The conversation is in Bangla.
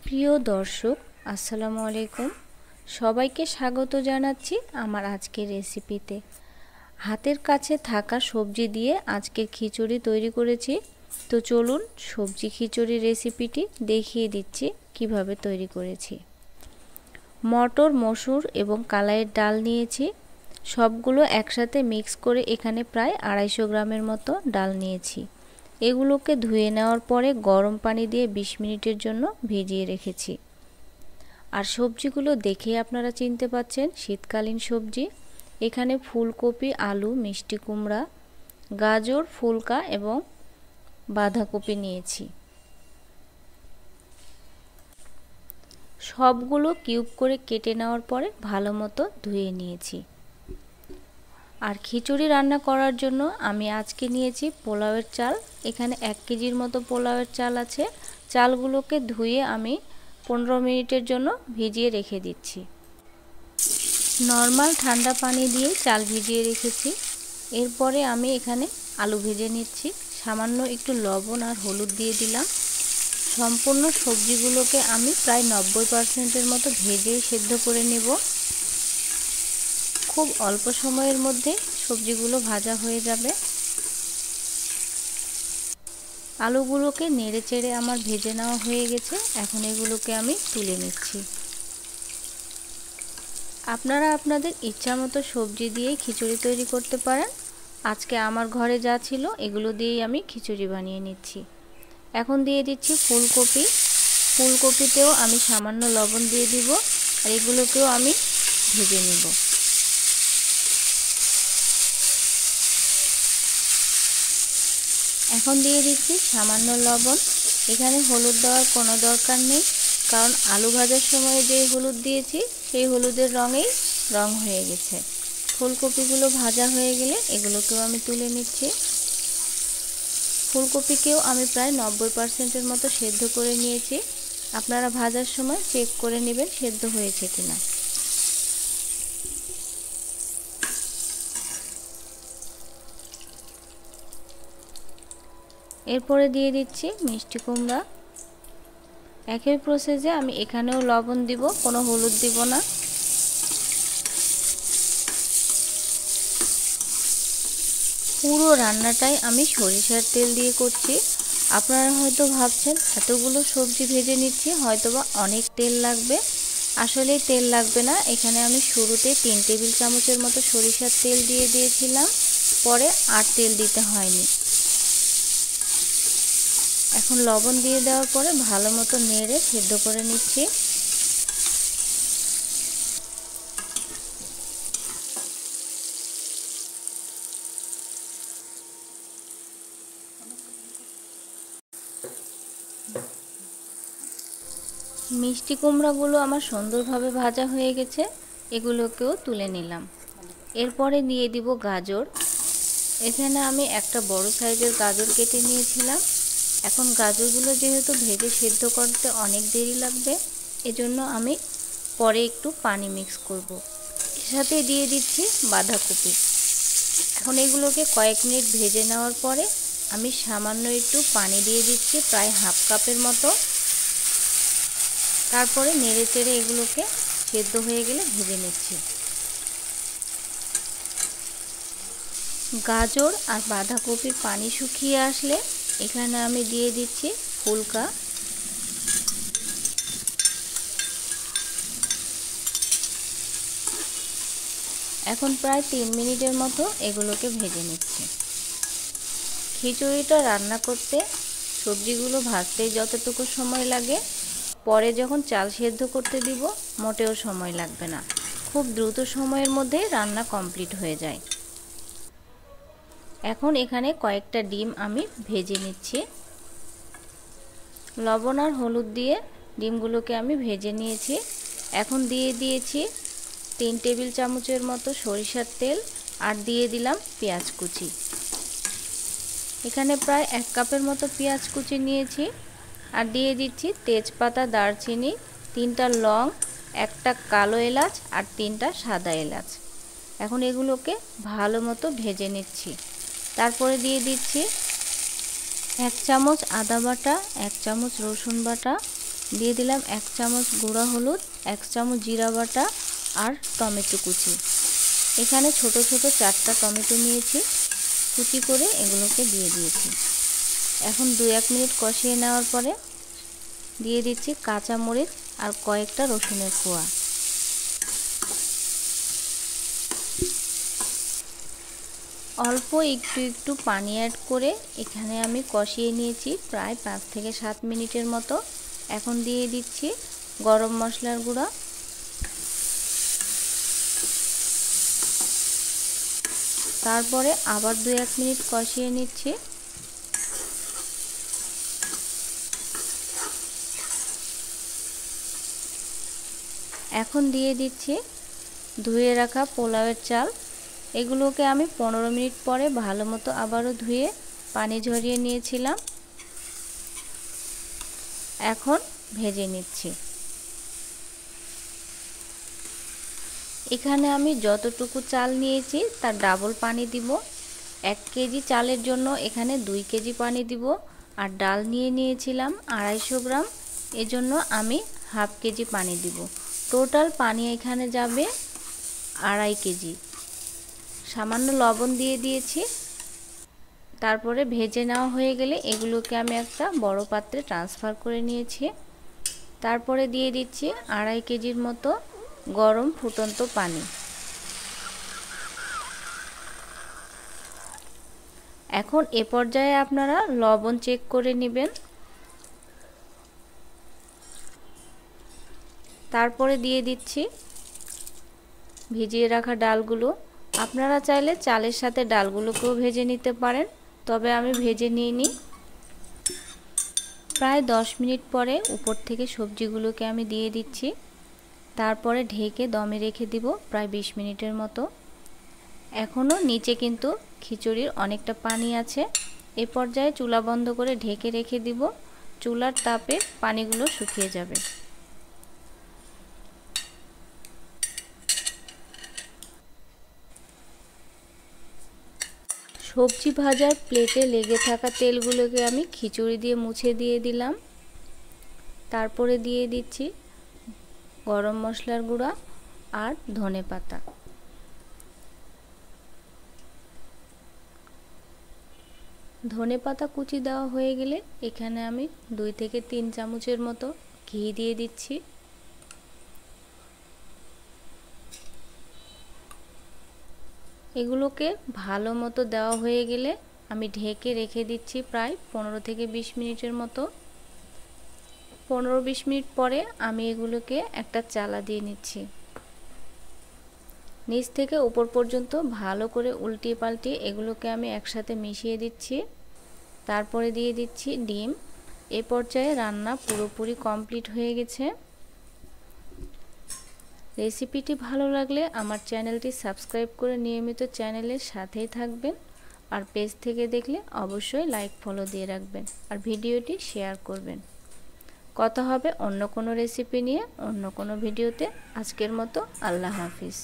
প্রিয় দর্শক, আসসালামু আলাইকুম। সবাইকে স্বাগত জানাচ্ছি আমার আজকের রেসিপিতে। হাতের কাছে থাকা সবজি দিয়ে আজকের খিচুড়ি তৈরি করেছি। তো চলুন সবজি খিচুড়ি রেসিপিটি দেখিয়ে দিচ্ছি কিভাবে তৈরি করেছি। মটর, মসুর এবং কালাইয়ের ডাল নিয়েছি। সবগুলো একসাথে মিক্স করে এখানে প্রায় 250 গ্রামের মতো ডাল নিয়েছি। এগুলোকে ধুয়ে নেওয়ার পরে গরম পানি দিয়ে 20 মিনিটের জন্য ভিজিয়ে রেখেছি। আর সবজিগুলো দেখে আপনারা চিনতে পাচ্ছেন শীতকালীন সবজি। এখানে ফুলকপি, আলু, মিষ্টি কুমড়া, গাজর, ফুলকা এবং বাঁধাকপি নিয়েছি। সবগুলো কিউব করে কেটে নেওয়ার পরে ভালো মতো ধুয়ে নিয়েছি। আর খিচুড়ি রান্না করার জন্য আমি আজকে নিয়েছি পোলাওয়ের চাল। এখানে 1 কেজির মতো পোলাওয়ের চাল আছে। চালগুলোকে ধুয়ে আমি 15 মিনিটের জন্য ভিজিয়ে রেখে দিচ্ছি। নর্মাল ঠান্ডা পানি দিয়ে চাল ভিজিয়ে রেখেছি। এরপরে আমি এখানে আলু ভেজে নিচ্ছি। সামান্য একটু লবণ আর হলুদ দিয়ে দিলাম। সম্পূর্ণ সবজিগুলোকে আমি প্রায় 90%-এর মতো ভেজেই সেদ্ধ করে নেব। খুব অল্প সময়ের মধ্যে সবজিগুলো ভাজা হয়ে যাবে। আলুগুলোকে নেড়ে চেড়ে আমার ভেজে নেওয়া হয়ে গেছে। এখন এগুলোকে আমি তুলে নিচ্ছি। আপনারা আপনাদের ইচ্ছামতো সবজি দিয়ে খিচুড়ি তৈরি করতে পারেন। আজকে আমার ঘরে যা ছিল এগুলো দিয়েই আমি খিচুড়ি বানিয়ে নিচ্ছি। এখন দিয়ে দিচ্ছি ফুলকপি। ফুলকপিতেও আমি সামান্য লবণ দিয়ে দিব। আর এগুলোকেও আমি ভেজে নেব। এখন দিয়ে দিচ্ছি সামান্য লবণ। এখানে হলুদ দেওয়ার কোনো দরকার নেই, কারণ আলু ভাজার সময় যে হলুদ দিয়েছি সেই হলুদের রঙেই রং হয়ে গেছে। ফুলকপিগুলো ভাজা হয়ে গেলে এগুলোকেও আমি তুলে নিচ্ছি। ফুলকপিকেও আমি প্রায় 90%-এর মতো সেদ্ধ করে নিয়েছি। আপনারা ভাজার সময় চেক করে নেবেন সেদ্ধ হয়েছে কিনা। এরপরে দিয়ে দিচ্ছি মিষ্টি কুমড়া। একই প্রসেসে আমি এখানেও লবণ দিব, কোনো হলুদ দিব না। পুরো রান্নাটাই আমি সরিষার তেল দিয়ে করছি। আপনারা হয়তো ভাবছেন এতগুলো সবজি ভেজে নিচ্ছি, হয়তোবা অনেক তেল লাগবে। আসলে তেল লাগবে না। এখানে আমি শুরুতে 3 টেবিল চামচের মতো সরিষার তেল দিয়ে দিয়েছিলাম, পরে আর তেল দিতে হয়নি। এখন লবণ দিয়ে দেওয়ার পরে ভালো মতো নেড়ে সেদ্ধ করে নিচ্ছি। মিষ্টি কুমড়াগুলো আমার সুন্দরভাবে ভাজা হয়ে গেছে। এগুলোকেও তুলে নিলাম। এরপরে দিয়ে দিব গাজর। এখানে আমি একটা বড় সাইজের গাজর কেটে নিয়েছিলাম। এখন গাজরগুলো যেহেতু ভেজে সেদ্ধ করতে অনেক দেরি লাগবে, এজন্য আমি পরে একটু পানি মিক্স করব। এর সাথে দিয়ে দিচ্ছি বাঁধাকপি। এখন এগুলোকে কয়েক মিনিট ভেজে নেওয়ার পরে আমি সামান্য একটু পানি দিয়ে দিচ্ছি, প্রায় হাফ কাপের মতো। তারপরে নেড়ে চেড়ে এগুলোকে সেদ্ধ হয়ে গেলে ভেজে নিচ্ছি। গাজর আর বাঁধাকপির পানি শুকিয়ে আসলে এখানে আমি দিয়ে দিচ্ছি ফুলকা। এখন প্রায় 3 মিনিটের মতো এগুলোকে ভেজে নিচ্ছি। খিচুড়িটা রান্না করতে সবজিগুলো ভাজতেই যতটুকু সময় লাগে, পরে যখন চাল সেদ্ধ করতে দিব মোটেও সময় লাগবে না। খুব দ্রুত সময়ের মধ্যে রান্না কমপ্লিট হয়ে যায়। এখন এখানে কয়েকটা ডিম আমি ভেজে নিচ্ছি। লবণ আর হলুদ দিয়ে ডিমগুলোকে আমি ভেজে নিয়েছি। এখন দিয়ে দিয়েছি 3 টেবিল চামচের মতো সরিষার তেল আর দিয়ে দিলাম পেঁয়াজ কুচি। এখানে প্রায় 1 কাপের মতো পেঁয়াজ কুচি নিয়েছি। আর দিয়ে দিচ্ছি তেজপাতা, দারচিনি, 3টা লং, 1টা কালো এলাচ আর 3টা সাদা এলাচ। এখন এগুলোকে ভালো মতো ভেজে নিচ্ছি। তারপরে দিয়ে দিচ্ছি 1 চামচ আদা বাটা, 1 চামচ রসুন বাটা, দিয়ে দিলাম 1 চামচ গুঁড়া হলুদ, 1 চামচ জিরা বাটা আর টমেটো কুচি। এখানে ছোট ছোট 4টা টমেটো নিয়েছি, কুচি করে এগুলোকে দিয়ে দিয়েছি। এখন 2-1 মিনিট কষিয়ে নেওয়ার পরে দিয়ে দিচ্ছি কাঁচা মরিচ আর কয়েকটা রসুনের কোয়া। অল্প একটু পানি অ্যাড করে এখানে আমি কষিয়ে নিয়েছি প্রায় 5 থেকে 7 মিনিটের মতো। এখন দিয়ে দিচ্ছি গরম মশলার গুঁড়া, তারপরে আবার 2-1 মিনিট কষিয়ে নিচ্ছি। এখন দিয়ে দিচ্ছি ধুয়ে রাখা পোলাওয়ের চাল। এগুলোকে আমি 15 মিনিট পরে ভালো মতো আবারও ধুয়ে পানি ঝরিয়ে নিয়েছিলাম। এখন ভেজে নিচ্ছি। এখানে আমি যতটুকু চাল নিয়েছি তার ডাবল পানি দিব। 1 কেজি চালের জন্য এখানে 2 কেজি পানি দিব। আর ডাল নিয়েছিলাম 250 গ্রাম, এজন্য আমি হাফ কেজি পানি দিব। টোটাল পানি এখানে যাবে 2.5 কেজি। সামান্য লবণ দিয়ে দিয়েছি। তারপরে ভেজে নেওয়া হয়ে গেলে এগুলোকে আমি একটা বড় পাত্রে ট্রান্সফার করে নিয়েছি। তারপরে দিয়ে দিচ্ছি 2.5 কেজির মতো গরম ফুটন্ত পানি। এখন এ পর্যায়ে আপনারা লবণ চেক করে নেবেন। তারপরে দিয়ে দিচ্ছি ভিজিয়ে রাখা ডালগুলো। আপনারা চাইলে চালের সাথে ডালগুলোকেও ভেজে নিতে পারেন, তবে আমি ভেজে নিইনি। প্রায় 10 মিনিট পরে উপর থেকে সবজিগুলোকে আমি দিয়ে দিচ্ছি। তারপরে ঢেকে দমে রেখে দিব প্রায় 20 মিনিটের মতো। এখনও নিচে কিন্তু খিচুড়ির অনেকটা পানি আছে। এ পর্যায়ে চুলা বন্ধ করে ঢেকে রেখে দিব। চুলার তাপে পানিগুলো শুকিয়ে যাবে। সবজি ভাজার প্লেটে লেগে থাকা তেলগুলোকে আমি খিচুড়ি দিয়ে মুছে দিয়ে দিলাম। তারপরে দিয়ে দিচ্ছি গরম মশলার গুঁড়া আর ধনেপাতা। ধনেপাতা কুচি দেওয়া হয়ে গেলে এখানে আমি 2 থেকে 3 চামচের মতো ঘি দিয়ে দিচ্ছি। এগুলোকে ভালো মতো দেওয়া হয়ে গেলে আমি ঢেকে রেখে দিচ্ছি প্রায় 15 থেকে 20 মিনিটের মতো। 15-20 মিনিট পরে আমি এগুলোকে একটা চালা দিয়ে নিচ্ছি। নিচ থেকে উপর পর্যন্ত ভালো করে উল্টিয়ে পাল্টিয়ে এগুলোকে আমি একসাথে মিশিয়ে দিচ্ছি। তারপরে দিয়ে দিচ্ছি ডিম। এ পর্যায়ে রান্না পুরোপুরি কমপ্লিট হয়ে গেছে। রেসিপিটি ভালো লাগলে আমার চ্যানেলটি সাবস্ক্রাইব করে নিয়মিত চ্যানেলের সাথেই থাকবেন। আর পেজ থেকে দেখলে অবশ্যই লাইক ফলো দিয়ে রাখবেন আর ভিডিওটি শেয়ার করবেন। কথা হবে অন্য কোনো রেসিপি নিয়ে অন্য কোনো ভিডিওতে। আজকের মতো আল্লাহ হাফিজ।